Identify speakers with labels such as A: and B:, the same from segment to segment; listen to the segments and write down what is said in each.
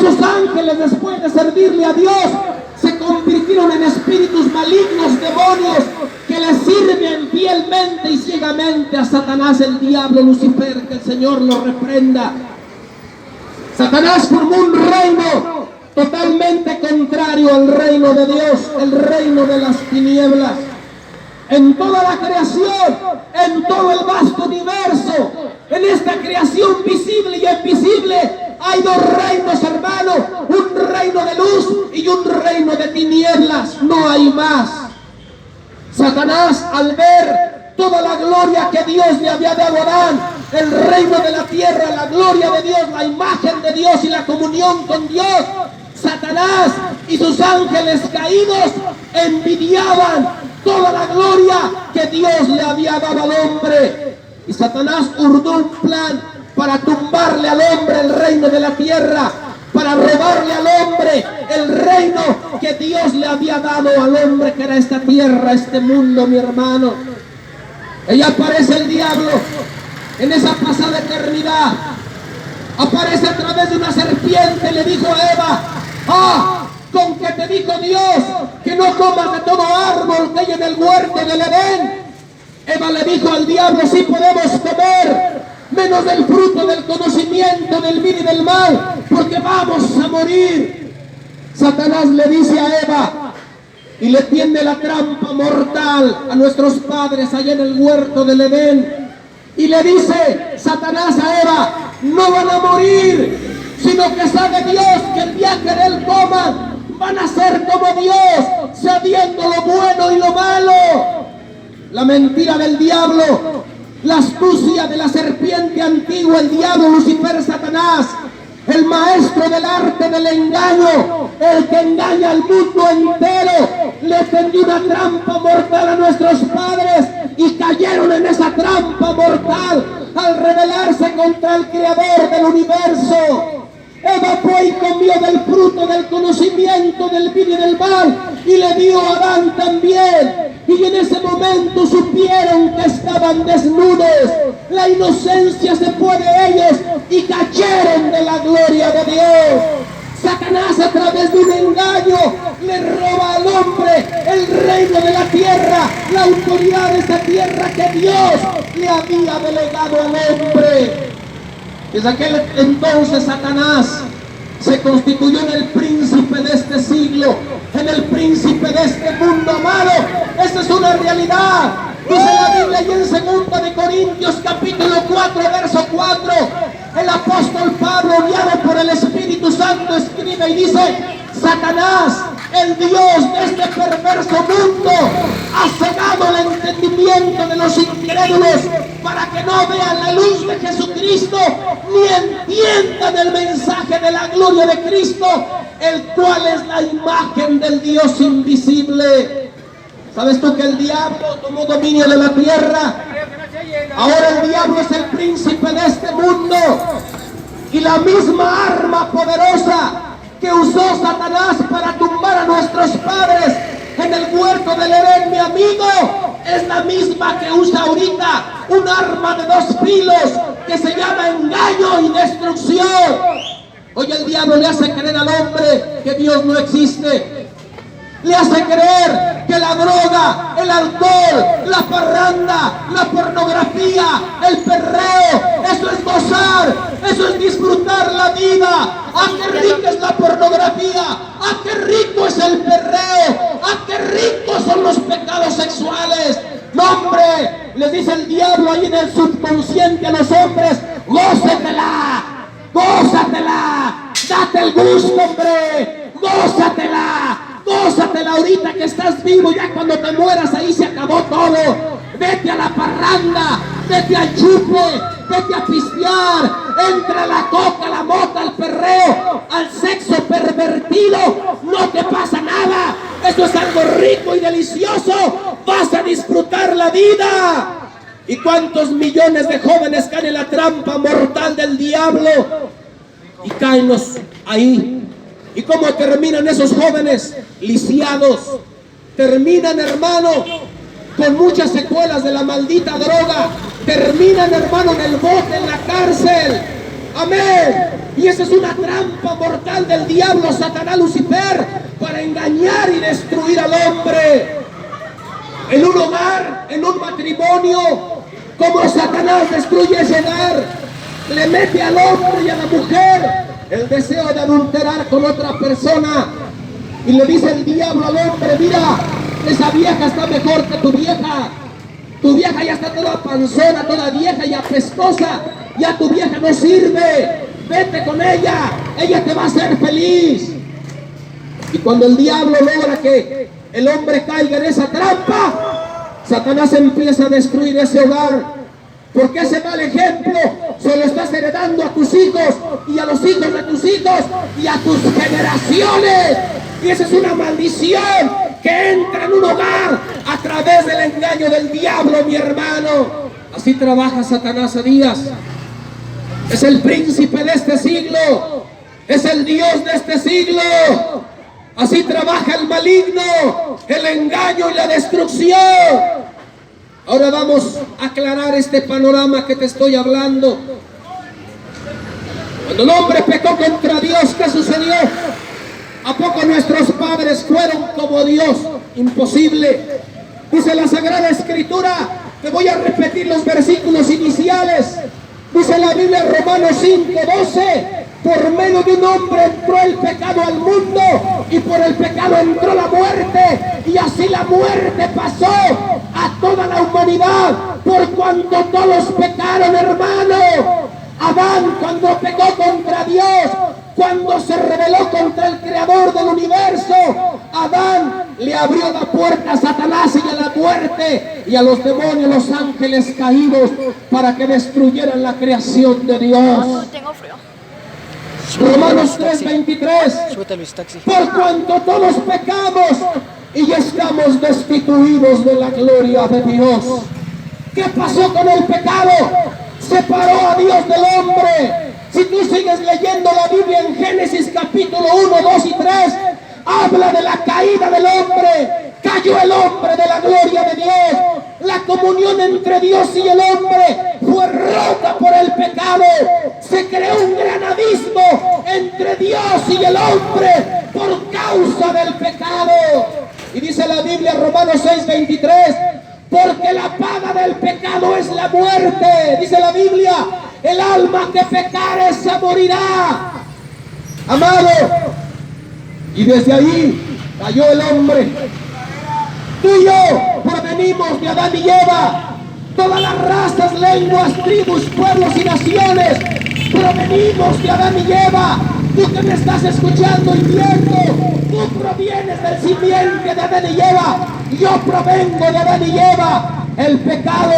A: esos ángeles, después de servirle a Dios, se convirtieron en espíritus malignos, demonios, que le sirven fielmente y ciegamente a Satanás, el diablo, Lucifer, que el Señor lo reprenda. Satanás formó un reino totalmente contrario al reino de Dios, el reino de las tinieblas. En toda la creación, en todo el vasto universo, en esta creación visible y invisible, hay dos reinos, hermano, un reino de luz y un reino de tinieblas, no hay más. Satanás, al ver toda la gloria que Dios le había dado a Adán, el reino de la tierra, la gloria de Dios, la imagen de Dios y la comunión con Dios, Satanás y sus ángeles caídos envidiaban toda la gloria que Dios le había dado al hombre. Y Satanás urdó un plan para tumbarle al hombre el reino de la tierra, para robarle al hombre el reino que Dios le había dado al hombre, que era esta tierra, este mundo, mi hermano. Y aparece el diablo en esa pasada eternidad. Aparece a través de una serpiente, le dijo a Eva: con que te dijo Dios que no comas de todo árbol que hay en el huerto del Edén. Eva le dijo al diablo: sí podemos comer, menos del fruto del conocimiento del bien y del mal, porque vamos a morir. Satanás le dice a Eva y le tiende la trampa mortal a nuestros padres allá en el huerto del Edén. Y le dice Satanás a Eva: no van a morir, sino que sabe Dios que el día que de él coman, van a ser como Dios, sabiendo lo bueno y lo malo. La mentira del diablo, la astucia de la serpiente antigua, el diablo, Lucifer, Satanás, el maestro del arte del engaño, el que engaña al mundo entero, le tendió una trampa mortal a nuestros padres y cayeron en esa trampa mortal al rebelarse contra el creador del universo. Eva fue y comió del fruto del conocimiento del bien y del mal y le dio a Adán también. Y en ese momento supieron que estaban desnudos. La inocencia se fue de ellos y cayeron de la gloria de Dios. Satanás, a través de un engaño, le roba al hombre el reino de la tierra, la autoridad de esa tierra que Dios le había delegado al hombre. Desde aquel entonces Satanás se constituyó en el príncipe de este siglo, en el príncipe de este mundo malo. Esa es una realidad. Dice la Biblia y en 2 de Corintios capítulo 4, verso 4, el apóstol Pablo, guiado por el Espíritu Santo, escribe y dice: Satanás, el Dios de este perverso mundo, ha cegado el entendimiento de los incrédulos para que no vean la luz de Jesucristo ni entiendan el mensaje de la gloria de Cristo, el cual es la imagen del Dios invisible. ¿Sabes tú que el diablo tomó dominio de la tierra? Ahora el diablo es el príncipe de este mundo, y la misma arma poderosa que usó Satanás para tumbar a nuestros padres en el huerto del Edén, mi amigo, es la misma que usa ahorita un arma de dos filos que se llama engaño y destrucción. Hoy el diablo le hace creer al hombre que Dios no existe. Le hace creer que la droga, el alcohol, la parranda, la pornografía, el perreo, eso es gozar, eso es disfrutar la vida. ¡Ah, qué rica es la pornografía! ¡Ah, qué rico es el perreo! ¡Ah, qué ricos son los pecados sexuales! ¡No, hombre! Les dice el diablo ahí en el subconsciente a los hombres: ¡gózatela! ¡Gózatela! ¡Date el gusto, hombre! ¡Gózatela! Gózatela ahorita que estás vivo, ya cuando te mueras ahí se acabó todo. Vete a la parranda, vete al chupe, vete a pistear, entra a la coca, la mota, al perreo, al sexo pervertido, no te pasa nada. Eso es algo rico y delicioso, vas a disfrutar la vida. ¿Y cuántos millones de jóvenes caen en la trampa mortal del diablo? Y caen los ahí. ¿Y cómo terminan esos jóvenes? Lisiados. Terminan, hermano, con muchas secuelas de la maldita droga. Terminan, hermano, en el bote, en la cárcel. Amén. Y esa es una trampa mortal del diablo, Satanás, Lucifer, para engañar y destruir al hombre. En un hogar, en un matrimonio, como Satanás destruye ese hogar, le mete al hombre y a la mujer el deseo de adulterar con otra persona. Y le dice el diablo al hombre: mira, esa vieja está mejor que tu vieja. Tu vieja ya está toda panzona, toda vieja y apestosa. Ya tu vieja no sirve. Vete con ella te va a hacer feliz. Y cuando el diablo logra que el hombre caiga en esa trampa, Satanás empieza a destruir ese hogar. Porque ese mal ejemplo se lo estás heredando a tus hijos y a los hijos de tus hijos y a tus generaciones. Y esa es una maldición que entra en un hogar a través del engaño del diablo, mi hermano. Así trabaja Satanás a días. Es el príncipe de este siglo. Es el Dios de este siglo. Así trabaja el maligno, el engaño y la destrucción. Ahora vamos a aclarar este panorama que te estoy hablando. Cuando el hombre pecó contra Dios, ¿qué sucedió? ¿A poco nuestros padres fueron como Dios? Imposible. Dice la Sagrada Escritura, te voy a repetir los versículos iniciales. Dice la Biblia, Romanos 5:12, por medio de un hombre entró el pecado al mundo y por el pecado entró la muerte, y así la muerte pasó a toda la humanidad por cuanto todos pecaron, hermano. Adán, cuando pecó contra Dios, cuando se rebeló contra el creador del universo, Adán le abrió la puerta a Satanás y a la muerte y a los demonios, los ángeles caídos, para que destruyeran la creación de Dios.
B: Tengo frío.
A: Romanos 3:23, por cuanto todos pecamos y estamos destituidos de la gloria de Dios. ¿Qué pasó con el pecado? Separó a Dios del hombre. Si tú sigues leyendo la Biblia en Génesis capítulo 1, 2 y 3, habla de la caída del hombre. Cayó el hombre de la gloria de Dios. La comunión entre Dios y el hombre fue rota por el pecado. Se creó un gran abismo entre Dios y el hombre por causa del pecado. Y dice la Biblia, Romanos 6:23, porque la paga del pecado es la muerte. Dice la Biblia, el alma que pecare esa morirá. Amado, y desde ahí cayó el hombre. Tú y yo provenimos de Adán y Eva. Todas las razas, lenguas, tribus, pueblos y naciones provenimos de Adán y Eva. Tú que me estás escuchando y viendo, tú provienes del simiente de Adán y Eva. Yo provengo de Adán y Eva. El pecado,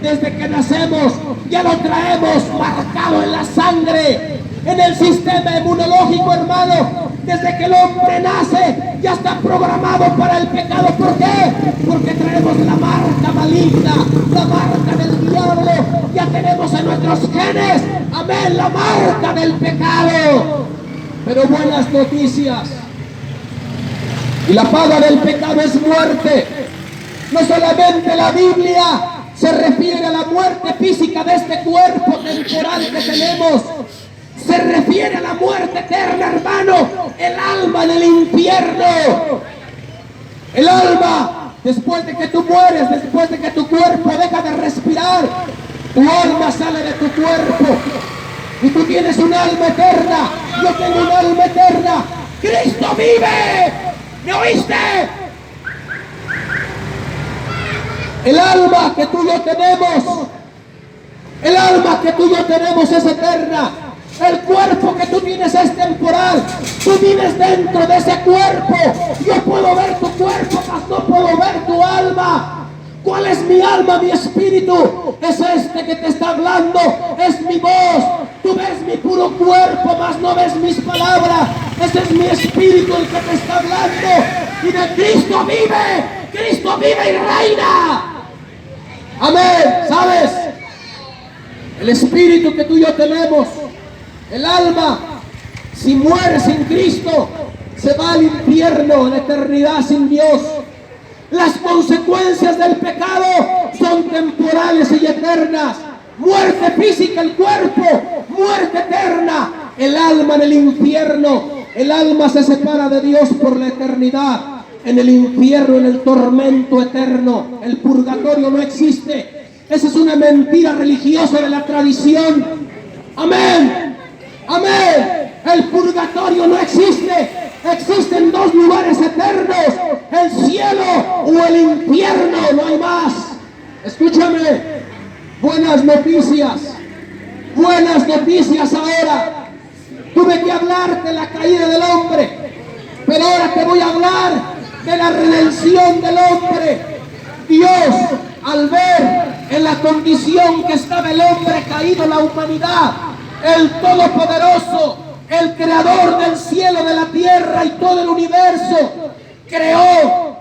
A: desde que nacemos, ya lo traemos marcado en la sangre, en el sistema inmunológico, hermano. Desde que el hombre nace, ya está programado para el pecado. ¿Por qué? Porque traemos la marca maligna, la marca del diablo. Ya tenemos en nuestros genes, amén, la marca del pecado. Pero buenas noticias. Y la paga del pecado es muerte. No solamente la Biblia se refiere a la muerte física de este cuerpo temporal que tenemos. Se refiere a la muerte eterna, hermano. El alma en el infierno. El alma, después de que tú mueres, después de que tu cuerpo deja de respirar, tu alma sale de tu cuerpo. Y tú tienes un alma eterna. Yo tengo un alma eterna. ¡Cristo vive! ¿Me oíste? El alma que tú y yo tenemos, el alma que tú y yo tenemos es eterna. El cuerpo que tú tienes es temporal. Tú vives dentro de ese cuerpo. Yo puedo ver tu cuerpo, mas no puedo ver tu alma. ¿Cuál es mi alma, mi espíritu? Es este que te está hablando, es mi voz. Tú ves mi puro cuerpo, mas no ves mis palabras. Ese es mi espíritu el que te está hablando. Y de Cristo vive y reina. Amén. ¿Sabes? El espíritu que tú y yo tenemos, el alma, si muere sin Cristo, se va al infierno, a la eternidad sin Dios. Las consecuencias del pecado son temporales y eternas. Muerte física el cuerpo, muerte eterna, el alma en el infierno. El alma se separa de Dios por la eternidad. En el infierno, en el tormento eterno. El purgatorio no existe. Esa es una mentira religiosa de la tradición. Amén. Amén. El purgatorio no existe. Existen dos lugares eternos, el cielo o el infierno, no hay más. Escúchame, buenas noticias ahora. Tuve que hablarte de la caída del hombre, pero ahora te voy a hablar de la redención del hombre. Dios, al ver en la condición que estaba el hombre caído, la humanidad, el Todopoderoso, el creador del cielo, de la tierra y todo el universo, creó,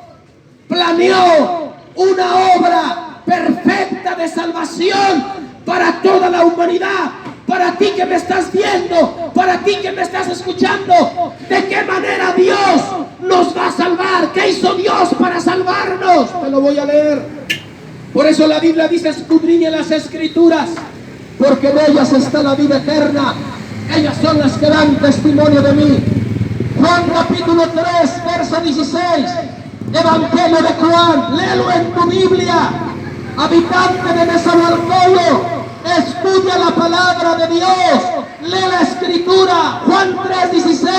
A: planeó una obra perfecta de salvación para toda la humanidad. Para ti que me estás viendo, para ti que me estás escuchando, ¿de qué manera Dios nos va a salvar? ¿Qué hizo Dios para salvarnos? Te lo voy a leer. Por eso la Biblia dice: escudriñe las Escrituras, porque en ellas está la vida eterna. Ellas son las que dan testimonio de mí. Juan capítulo 3, verso 16. Evangelio de Juan, léelo en tu Biblia. Habitante de Nezahualcóyotl, estudia la palabra de Dios, lee la Escritura. Juan 3, 16.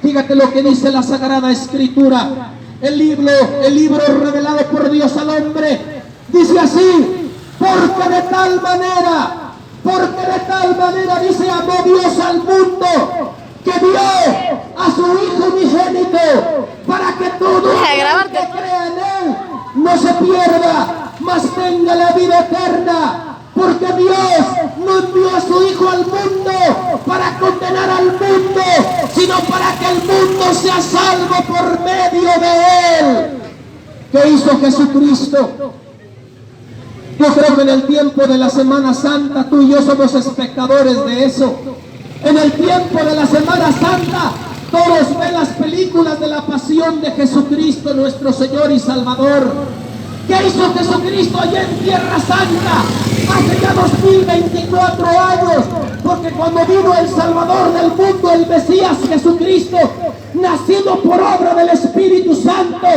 A: Fíjate lo que dice la Sagrada Escritura. El libro revelado por Dios al hombre. Dice así: porque de tal manera dice, amó Dios al mundo, que dio a su Hijo unigénito, para que todo el que crea en Él no se pierda, mas tenga la vida eterna. Porque Dios no envió a su Hijo al mundo para condenar al mundo, sino para que el mundo sea salvo por medio de Él. ¿Qué hizo Jesucristo? Yo creo que en el tiempo de la Semana Santa tú y yo somos espectadores de eso. En el tiempo de la Semana Santa todos ven las películas de la pasión de Jesucristo, nuestro Señor y Salvador. ¿Qué hizo Jesucristo allá en Tierra Santa? Hace ya 2024 años, porque cuando vino el Salvador del mundo, el Mesías Jesucristo, nacido por obra del Espíritu Santo,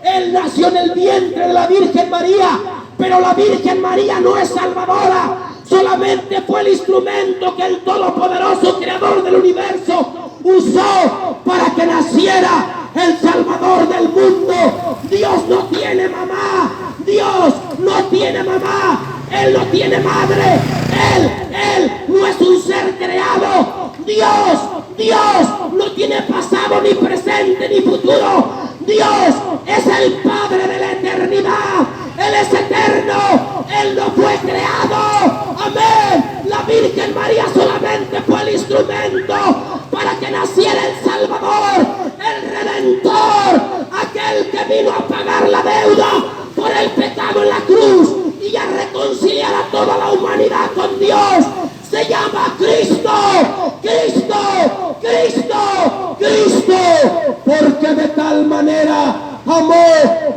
A: Él nació en el vientre de la Virgen María. Pero la Virgen María no es salvadora, solamente fue el instrumento que el Todopoderoso Creador del universo usó para que naciera el Salvador del mundo. Dios no tiene mamá, Dios no tiene mamá, Él no tiene madre, Él no es un ser creado. Dios no tiene pasado, ni presente, ni futuro. Dios es el Padre de la eternidad. Él es eterno, Él no fue creado. Amén. La Virgen María solamente fue el instrumento para que naciera el Salvador, el Redentor, aquel que vino a pagar la deuda por el pecado en la cruz y a reconciliar a toda la humanidad con Dios. Se llama Cristo, Cristo, Cristo, Cristo, porque de tal manera amó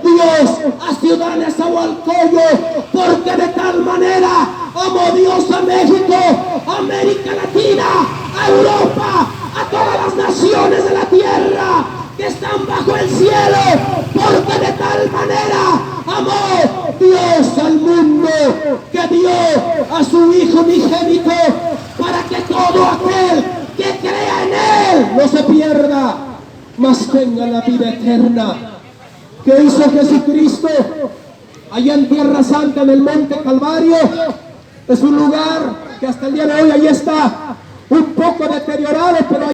A: Dios a Ciudad Nezahualcóyotl, porque de tal manera amó Dios a México, a América Latina, a Europa, a todas las naciones de la tierra que están bajo el cielo, porque de tal manera amó Dios al mundo, que dio a su Hijo unigénito, para que todo aquel que crea en Él no se pierda, mas tenga la vida eterna. ¿Qué hizo Jesucristo? Allá en Tierra Santa, en el Monte Calvario, es un lugar que hasta el día de hoy ahí está un poco deteriorado, pero